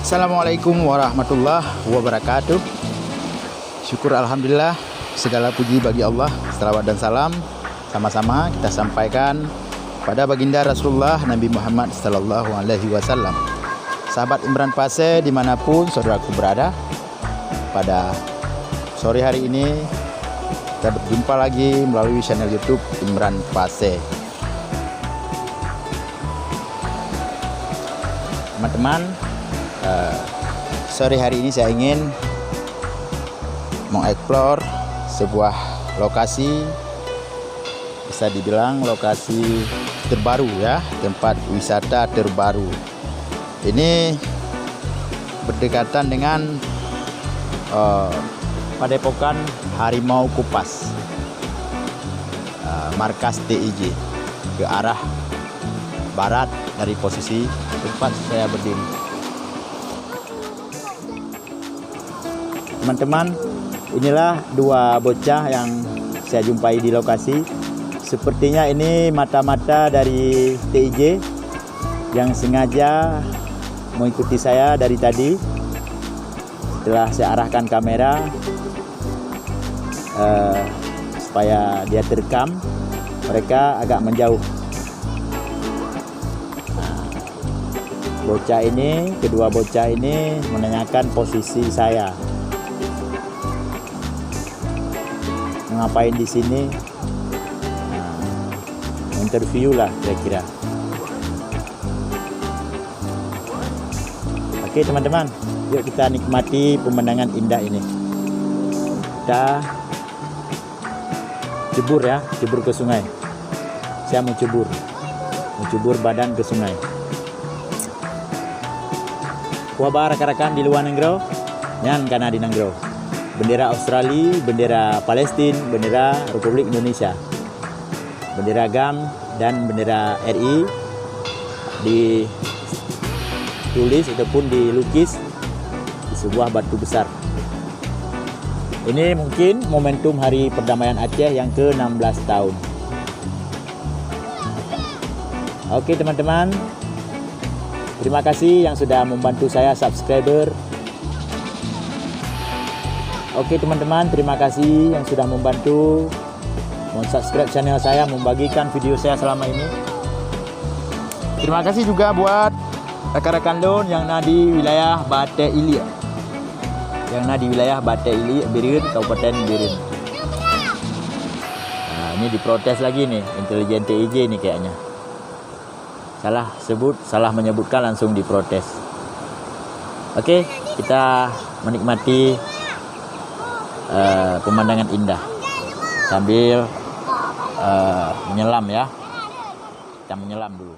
Assalamualaikum warahmatullahi wabarakatuh. Syukur alhamdulillah, segala puji bagi Allah. Salawat dan salam sama-sama kita sampaikan pada baginda Rasulullah Nabi Muhammad sallallahu alaihi wasallam. Sahabat Imran Fase dimanapun saudaraku berada, pada sore hari ini kita berjumpa lagi melalui channel YouTube Imran Fase. Teman-teman, sore hari ini saya ingin mengeksplor sebuah lokasi, bisa dibilang lokasi terbaru ya, tempat wisata terbaru. Ini berdekatan dengan Padepokan Harimau Kupas, markas TIJ, ke arah barat dari posisi tempat saya berdiri. Teman-teman, inilah dua bocah yang saya jumpai di lokasi. Sepertinya ini mata-mata dari TIJ yang sengaja mengikuti saya dari tadi. Setelah saya arahkan kamera supaya dia terekam, mereka agak menjauh. Bocah ini, kedua bocah ini menanyakan posisi saya. Ngapain di sini? Interview lah kira-kira. Oke teman-teman, yuk kita nikmati pemandangan indah ini. Kita cebur ya, cebur ke sungai. Saya mau cebur badan ke sungai. Wabah rakan-rakan di luar negeri, nyan karena di negeri. Bendera Australia, bendera Palestina, bendera Republik Indonesia, bendera GAM dan bendera RI ditulis ataupun dilukis di sebuah batu besar. Ini mungkin momentum Hari Perdamaian Aceh yang ke-16 tahun. Oke teman-teman, terima kasih yang sudah membantu saya subscriber. Oke teman-teman, terima kasih yang sudah membantu subscribe channel saya, membagikan video saya selama ini. Terima kasih juga buat rekan-rekan Don yang ada di wilayah Bate Ili, Birin, Kabupaten Birin. Nah, ini diprotes lagi nih, intelijen TIJ nih kayaknya. Salah menyebutkan langsung diprotes. Oke, kita menikmati pemandangan indah sambil menyelam ya. Kita menyelam dulu.